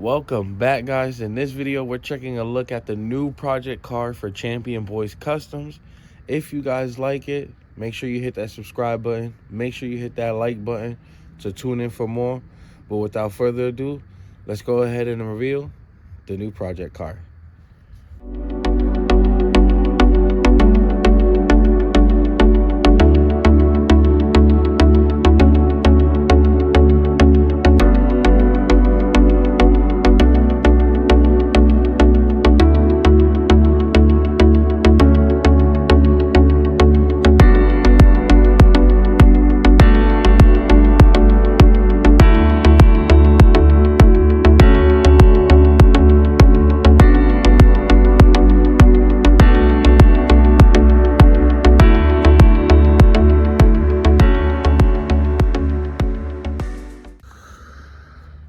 Welcome back, guys. In this video, we're checking a look at the new project car for Champion Boyz Customs. If you guys like it, make sure you hit that subscribe button. Make sure you hit that like button to tune in for more. But without further ado, let's go ahead and reveal the new project car.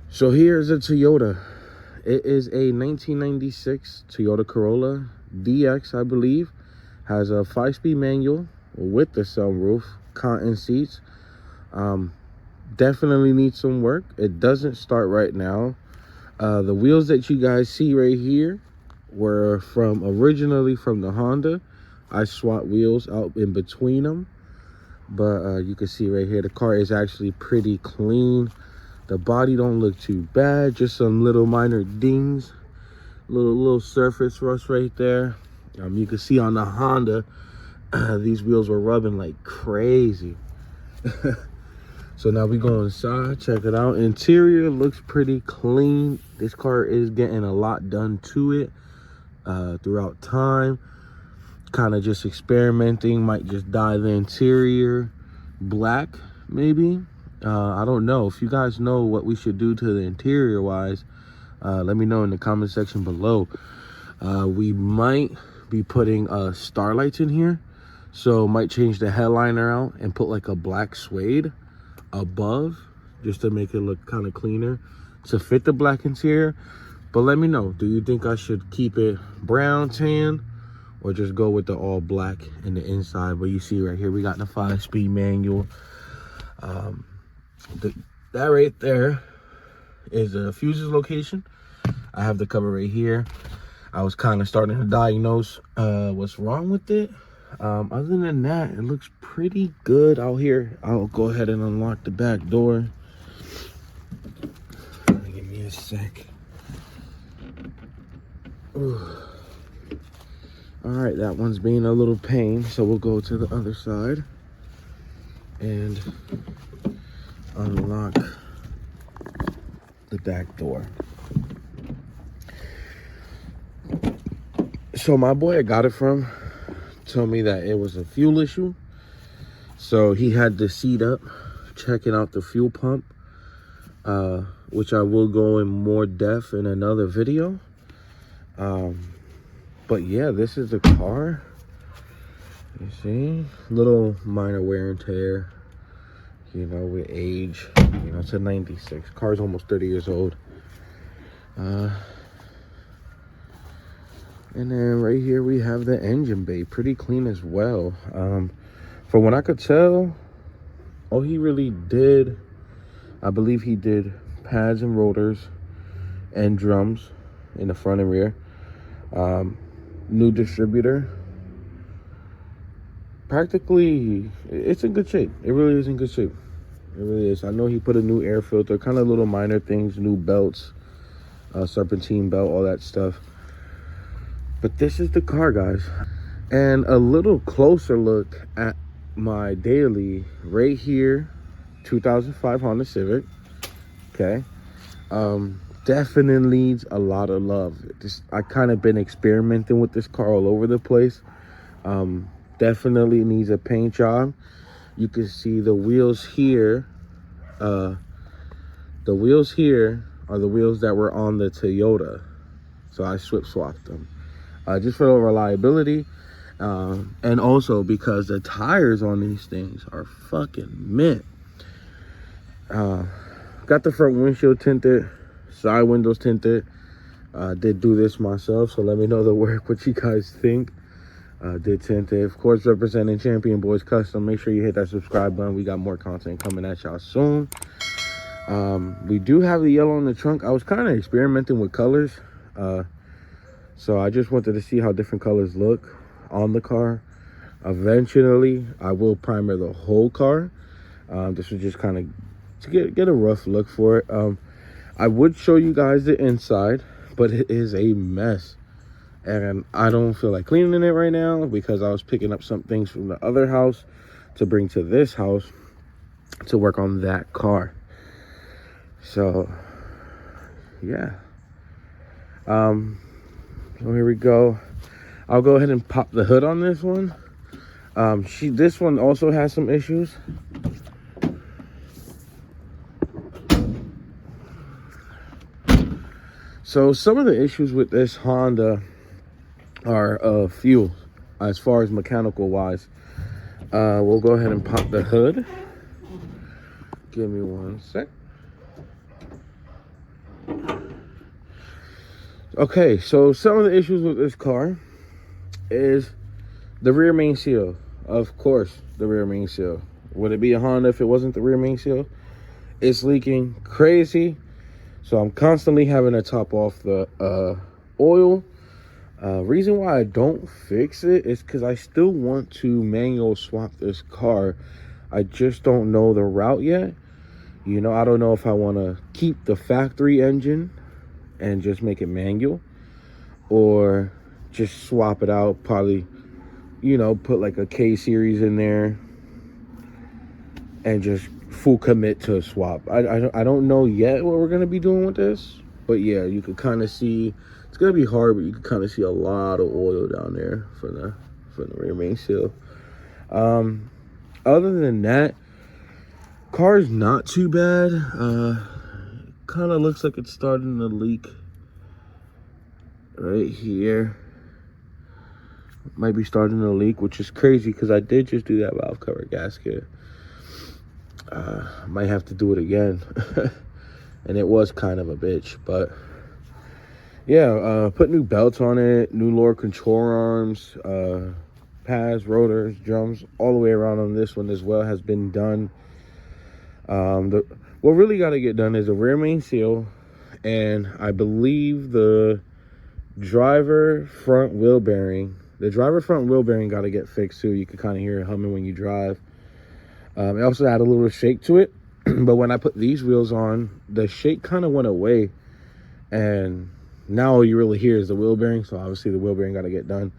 So here's a Toyota. It is a 1996 Toyota Corolla DX, I believe. Has a 5-speed manual with the sunroof, cotton seats. Definitely needs some work. It doesn't start right now. The wheels that you guys see right here were originally from the Honda. I swapped wheels out in between them. But you can see right here, the car is actually pretty clean. The body don't look too bad, just some little minor dings, little surface rust right there. You can see on the Honda, these wheels were rubbing like crazy. So now we go inside, check it out. Interior looks pretty clean. This car is getting a lot done to it throughout time. Kind of just experimenting, might just dye the interior black, maybe. I don't know. If you guys know what we should do to the interior wise, let me know in the comment section below. We might be putting starlights in here, so might change the headliner out and put like a black suede above, just to make it look kind of cleaner to fit the black interior. But let me know, do you think I should keep it brown tan or just go with the all black in the inside? But you see right here, we got the 5-speed manual. That right there is a fuses location. I have the cover right here. I was kind of starting to diagnose what's wrong with it. Other than that, it looks pretty good out here. I'll go ahead and unlock the back door. Give me a sec. Ooh. All right, that one's being a little pain, so we'll go to the other side and unlock the back door. So my boy I got it from told me that it was a fuel issue, so he had the seat up checking out the fuel pump, which I will go in more depth in another video. But yeah, this is the car. You see, little minor wear and tear, you know, with age. You know, it's a 96. Car's almost 30 years old. And then right here we have the engine bay, pretty clean as well. From what I could tell, all he really did, I believe he did pads and rotors and drums in the front and rear. New distributor. Practically, it's in good shape. It really is in good shape. It really is. I know he put a new air filter, kind of little minor things, new belts, serpentine belt, all that stuff. But this is the car, guys. And a little closer look at my daily right here, 2005 Honda Civic. Okay. Definitely needs a lot of love. I kind of been experimenting with this car all over the place. Definitely needs a paint job. You can see the wheels here. The wheels here are the wheels that were on the Toyota, so I swapped them just for the reliability, and also because the tires on these things are fucking mint. Got the front windshield tinted, side windows tinted. Did do this myself, so let me know the work, what you guys think. Did tint it, of course, representing Champion Boyz Custom. Make sure you hit that subscribe button. We got more content coming at y'all soon. We do have the yellow in the trunk. I was kind of experimenting with colors, so I just wanted to see how different colors look on the car. Eventually I will primer the whole car. This was just kind of to get a rough look for it. I would show you guys the inside, but it is a mess, and I don't feel like cleaning it right now because I was picking up some things from the other house to bring to this house to work on that car. So yeah, so here we go. I'll go ahead and pop the hood on this one. This one also has some issues. So some of the issues with this Honda are fuel, as far as mechanical wise. We'll go ahead and pop the hood. Give me one sec. Okay, so some of the issues with this car is the rear main seal. Of course, the rear main seal. Would it be a Honda if it wasn't the rear main seal? It's leaking crazy, so I'm constantly having to top off the oil. Reason why I don't fix it is because I still want to manual swap this car. I just don't know the route yet. You know, I don't know if I want to keep the factory engine and just make it manual, or just swap it out. Probably, you know, put like a K series in there and just full commit to a swap. I don't know yet what we're gonna be doing with this, but yeah, you could kind of see it's gonna be hard, but you can kind of see a lot of oil down there for the rear main seal. Other than that, car's not too bad. Kind of looks like it's starting to leak right here. Might be starting to leak, which is crazy because I did just do that valve cover gasket. Might have to do it again. And it was kind of a bitch, but yeah, put new belts on it, new lower control arms, pads, rotors, drums, all the way around on this one as well has been done. What really got to get done is a rear main seal, and I believe the driver front wheel bearing. The driver front wheel bearing got to get fixed too. You can kind of hear it humming when you drive. It also had a little shake to it, but when I put these wheels on, the shake kind of went away, and now all you really hear is the wheel bearing. So obviously the wheel bearing got to get done.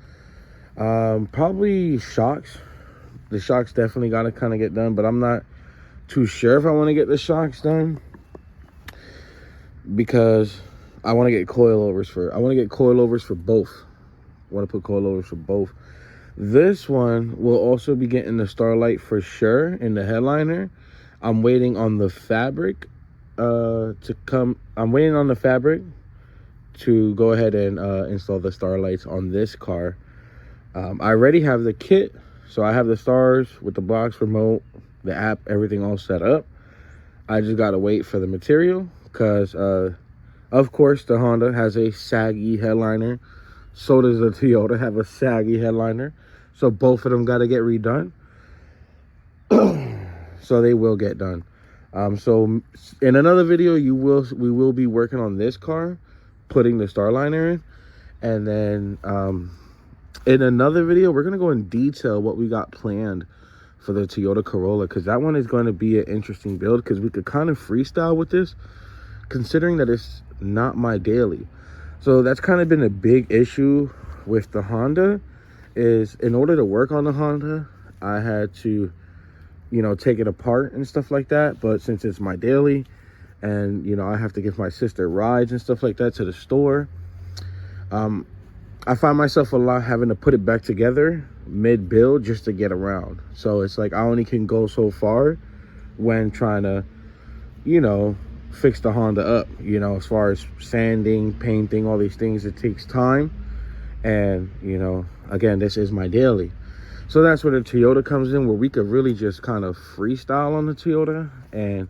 Probably shocks. The shocks definitely got to kind of get done, but I'm not too sure if I want to get the shocks done because I want to get coilovers for both. I want to put coilovers for both. This one will also be getting the Starlight for sure in the headliner. I'm waiting on the fabric to come. I'm waiting on the fabric to go ahead and install the Starlights on this car. I already have the kit, so I have the stars with the box remote, the app, everything all set up. I just gotta wait for the material because of course the Honda has a saggy headliner, so does the Toyota have a saggy headliner, so both of them got to get redone. So they will get done. So in another video we will be working on this car, putting the Starliner in, and then in another video we're gonna go in detail what we got planned for the Toyota Corolla, because that one is going to be an interesting build because we could kind of freestyle with this, considering that it's not my daily. So that's kind of been a big issue with the Honda, is in order to work on the Honda I had to, you know, take it apart and stuff like that. But since it's my daily and, you know, I have to give my sister rides and stuff like that to the store, I find myself a lot having to put it back together mid-build just to get around. So it's like I only can go so far when trying to, you know, fix the Honda up, you know, as far as sanding, painting, all these things. It takes time, and, you know, again, this is my daily. So that's where the Toyota comes in, where we could really just kind of freestyle on the Toyota and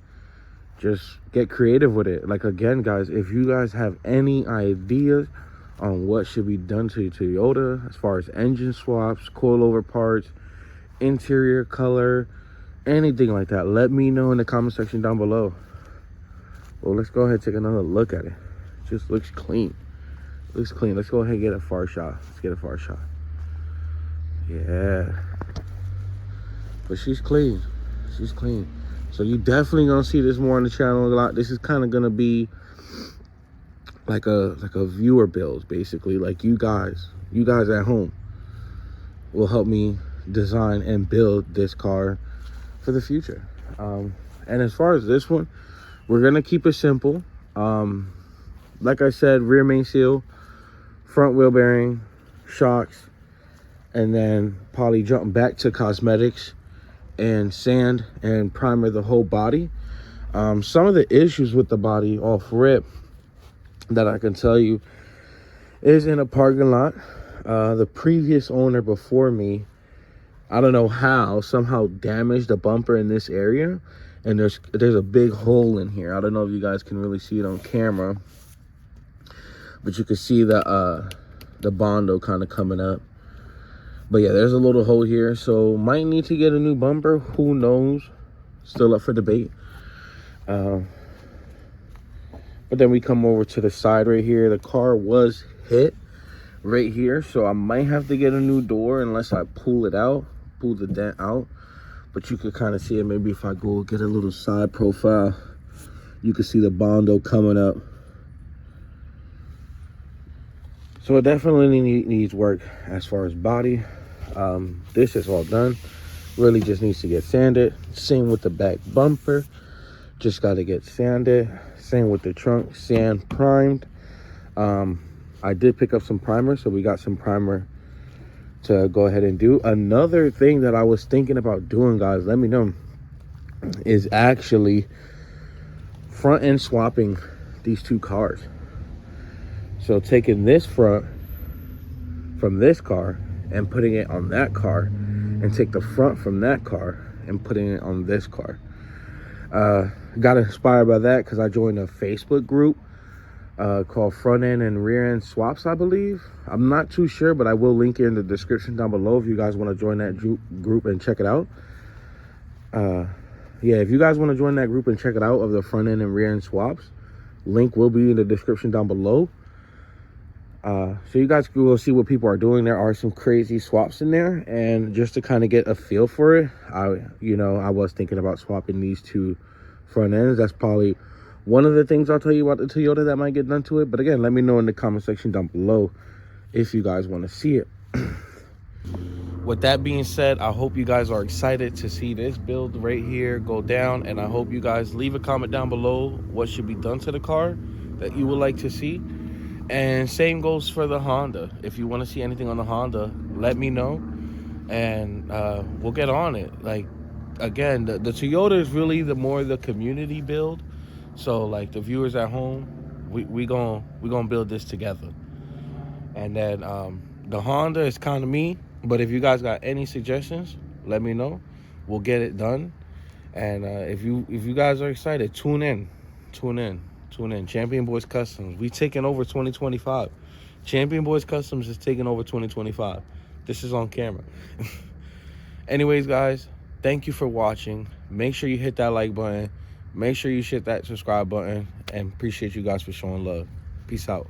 just get creative with it. Like, again, guys, if you guys have any ideas on what should be done to Toyota as far as engine swaps, coilover parts, interior color, anything like that, let me know in the comment section down below. Well, let's go ahead and take another look at it. Just looks clean. Looks clean. Let's go ahead and get a far shot. Let's get a far shot. Yeah. But she's clean. She's clean. So you definitely gonna see this more on the channel a lot. This is kind of gonna be like a viewer build, basically. Like you guys at home will help me design and build this car for the future. And as far as this one, we're gonna keep it simple. Like I said, rear main seal, front wheel bearing, shocks, and then probably jump back to cosmetics and sand and primer the whole body. Some of the issues with the body off rip that I can tell you is in a parking lot. The previous owner before me, I don't know how, somehow damaged the bumper in this area, and there's a big hole in here. I don't know if you guys can really see it on camera, but you can see the Bondo kind of coming up. But yeah, there's a little hole here, so might need to get a new bumper. Who knows? Still up for debate. But then we come over to the side right here. The car was hit right here, so I might have to get a new door unless I pull the dent out. But you could kind of see it. Maybe if I go get a little side profile, you can see the Bondo coming up. So it definitely needs work as far as body. This is all done. Really just needs to get sanded. Same with the back bumper. Just got to get sanded. Same with the trunk, sand primed. I did pick up some primer, so we got some primer to go ahead and do. Another thing that I was thinking about doing, guys, let me know, is actually front end swapping these two cars. So taking this front from this car and putting it on that car, and take the front from that car and putting it on this car. Got inspired by that because I joined a Facebook group called Front End and Rear End Swaps, I believe. I'm not too sure, but I will link it in the description down below if you guys want to join that group and check it out. Yeah, if you guys want to join that group and check it out, of the front end and rear end swaps, link will be in the description down below. So you guys will see what people are doing. There are some crazy swaps in there, and just to kind of get a feel for it, I was thinking about swapping these two front ends. That's probably one of the things I'll tell you about the Toyota that might get done to it. But again, let me know in the comment section down below if you guys want to see it. With that being said, I hope you guys are excited to see this build right here go down, and I hope you guys leave a comment down below what should be done to the car that you would like to see. And same goes for the Honda. If you want to see anything on the Honda, let me know, and we'll get on it. Like, again, the Toyota is really the community build. So like the viewers at home, we gonna build this together. And then the Honda is kind of me, but if you guys got any suggestions, let me know. We'll get it done. And if you guys are excited, tune in. Champion Boyz Customs, we taking over 2025. Champion Boyz Customs is taking over 2025. This is on camera. Anyways, guys, thank you for watching. Make sure you hit that like button. Make sure you hit that subscribe button, and appreciate you guys for showing love. Peace out.